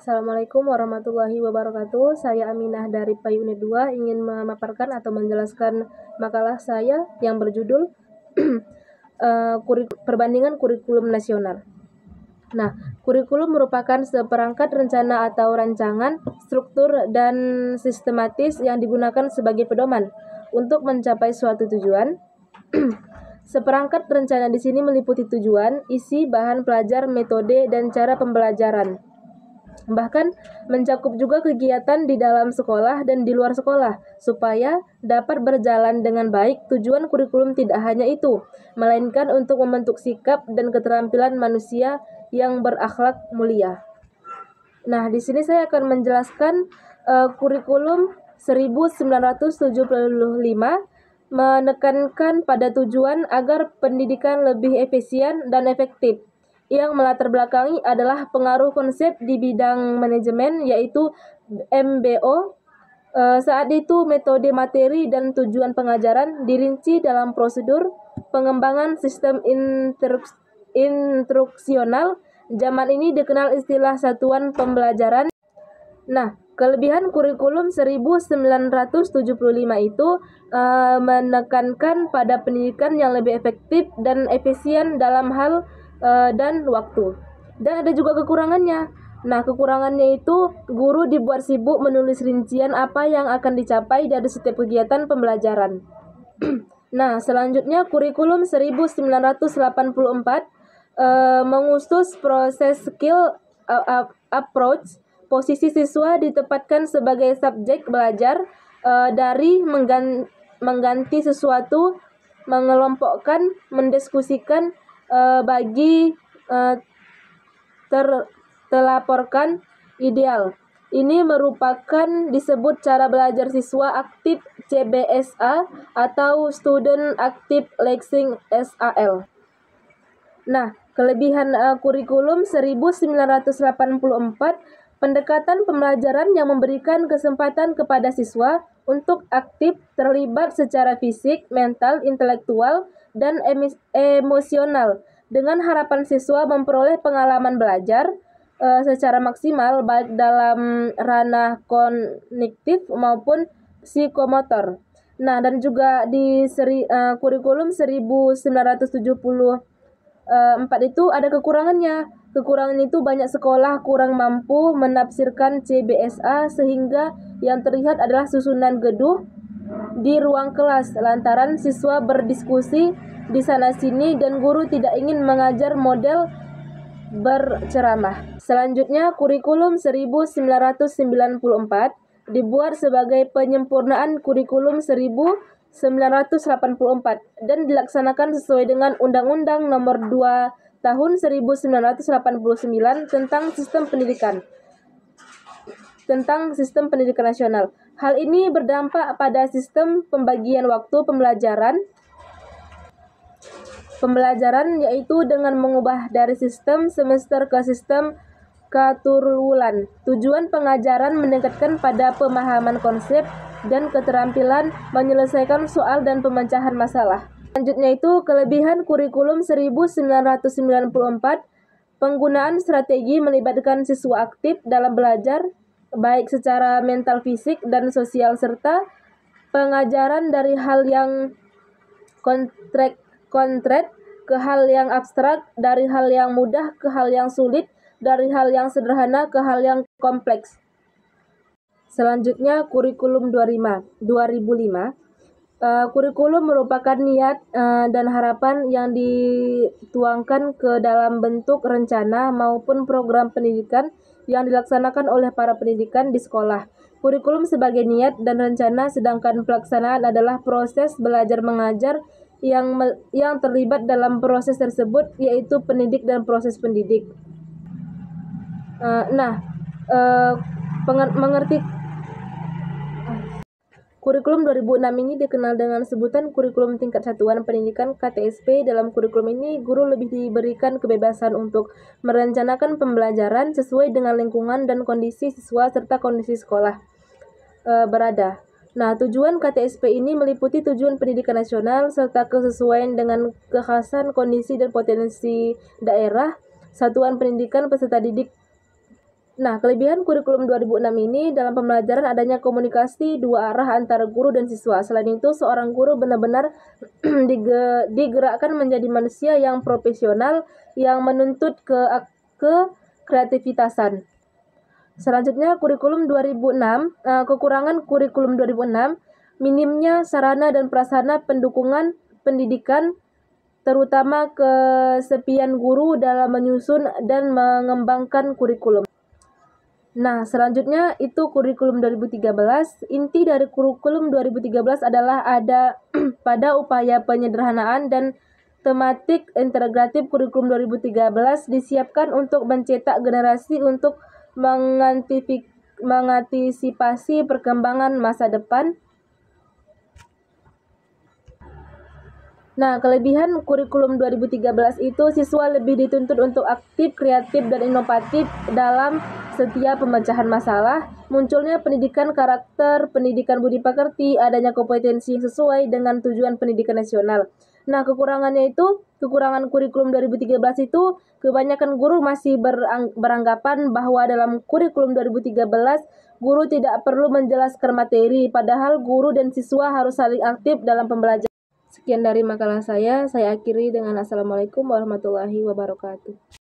Assalamualaikum warahmatullahi wabarakatuh. Saya Aminah dari PAI Unit 2 ingin memaparkan atau menjelaskan makalah saya yang berjudul Perbandingan Kurikulum Nasional. Nah, kurikulum merupakan seperangkat rencana atau rancangan, struktur, dan sistematis yang digunakan sebagai pedoman untuk mencapai suatu tujuan. Seperangkat rencana di sini meliputi tujuan, isi, bahan pelajar, metode, dan cara pembelajaran. Bahkan mencakup juga kegiatan di dalam sekolah dan di luar sekolah. Supaya dapat berjalan dengan baik, tujuan kurikulum tidak hanya itu, melainkan untuk membentuk sikap dan keterampilan manusia yang berakhlak mulia. Nah, di sini saya akan menjelaskan kurikulum 1975 menekankan pada tujuan agar pendidikan lebih efisien dan efektif. Yang melatar belakangi adalah pengaruh konsep di bidang manajemen, yaitu MBO. Saat itu metode materi dan tujuan pengajaran dirinci dalam prosedur pengembangan sistem instruksional. Zaman ini dikenal istilah satuan pembelajaran. Nah, kelebihan kurikulum 1975 itu menekankan pada pendidikan yang lebih efektif dan efisien dalam hal dan waktu. Dan ada juga kekurangannya. Nah, kekurangannya itu guru dibuat sibuk menulis rincian apa yang akan dicapai dari setiap kegiatan pembelajaran. Nah, selanjutnya kurikulum 1984 mengusus proses skill approach. Posisi siswa ditempatkan sebagai subjek belajar dari mengganti sesuatu, mengelompokkan, mendiskusikan, bagi terlaporkan ideal. Ini merupakan disebut cara belajar siswa aktif CBSA atau Student Active Learning SAL. Nah, kelebihan kurikulum 1984, pendekatan pembelajaran yang memberikan kesempatan kepada siswa untuk aktif terlibat secara fisik, mental, intelektual, dan emosional, dengan harapan siswa memperoleh pengalaman belajar secara maksimal baik dalam ranah kognitif maupun psikomotor. Nah, dan juga di kurikulum 1974 itu ada kekurangannya. Kekurangan itu banyak sekolah kurang mampu menafsirkan CBSA sehingga yang terlihat adalah susunan geduh di ruang kelas lantaran siswa berdiskusi di sana-sini dan guru tidak ingin mengajar model berceramah. Selanjutnya, kurikulum 1994 dibuat sebagai penyempurnaan kurikulum 1984 dan dilaksanakan sesuai dengan Undang-Undang Nomor 2 Tahun 1989 tentang Sistem Pendidikan Nasional. Hal ini berdampak pada sistem pembagian waktu pembelajaran, yaitu dengan mengubah dari sistem semester ke sistem katurwulan. Tujuan pengajaran meningkatkan pada pemahaman konsep dan keterampilan menyelesaikan soal dan pemecahan masalah. Selanjutnya itu kelebihan kurikulum 1994, penggunaan strategi melibatkan siswa aktif dalam belajar, baik secara mental, fisik, dan sosial, serta pengajaran dari hal yang konkret ke hal yang abstrak, dari hal yang mudah ke hal yang sulit, dari hal yang sederhana ke hal yang kompleks. Selanjutnya kurikulum 2005. Kurikulum merupakan niat dan harapan yang dituangkan ke dalam bentuk rencana maupun program pendidikan yang dilaksanakan oleh para pendidikan di sekolah. Kurikulum sebagai niat dan rencana, sedangkan pelaksanaan adalah proses belajar mengajar yang terlibat dalam proses tersebut, yaitu pendidik dan proses pendidik. Kurikulum 2006 ini dikenal dengan sebutan Kurikulum Tingkat Satuan Pendidikan KTSP. Dalam kurikulum ini, guru lebih diberikan kebebasan untuk merencanakan pembelajaran sesuai dengan lingkungan dan kondisi siswa serta kondisi sekolah berada. Nah, tujuan KTSP ini meliputi tujuan pendidikan nasional serta kesesuaian dengan kekhasan, kondisi, dan potensi daerah, satuan pendidikan, peserta didik, Nah, kelebihan kurikulum 2006 ini dalam pembelajaran adanya komunikasi dua arah antara guru dan siswa. Selain itu, seorang guru benar-benar digerakkan menjadi manusia yang profesional yang menuntut ke kreativitasan. Selanjutnya, kurikulum 2006, kekurangan kurikulum 2006, minimnya sarana dan prasarana pendukungan pendidikan, terutama kesepian guru dalam menyusun dan mengembangkan kurikulum. Nah, selanjutnya itu kurikulum 2013. Inti dari kurikulum 2013 adalah ada pada upaya penyederhanaan dan tematik integratif. Kurikulum 2013 disiapkan untuk mencetak generasi untuk mengantisipasi perkembangan masa depan. Nah, kelebihan kurikulum 2013 itu siswa lebih dituntut untuk aktif, kreatif, dan inovatif dalam setiap pemecahan masalah, munculnya pendidikan karakter, pendidikan budi pekerti, adanya kompetensi yang sesuai dengan tujuan pendidikan nasional. Nah, kekurangan kurikulum 2013 itu kebanyakan guru masih beranggapan bahwa dalam kurikulum 2013 guru tidak perlu menjelaskan materi, padahal guru dan siswa harus saling aktif dalam pembelajaran. Sekian dari makalah saya akhiri dengan Assalamualaikum warahmatullahi wabarakatuh.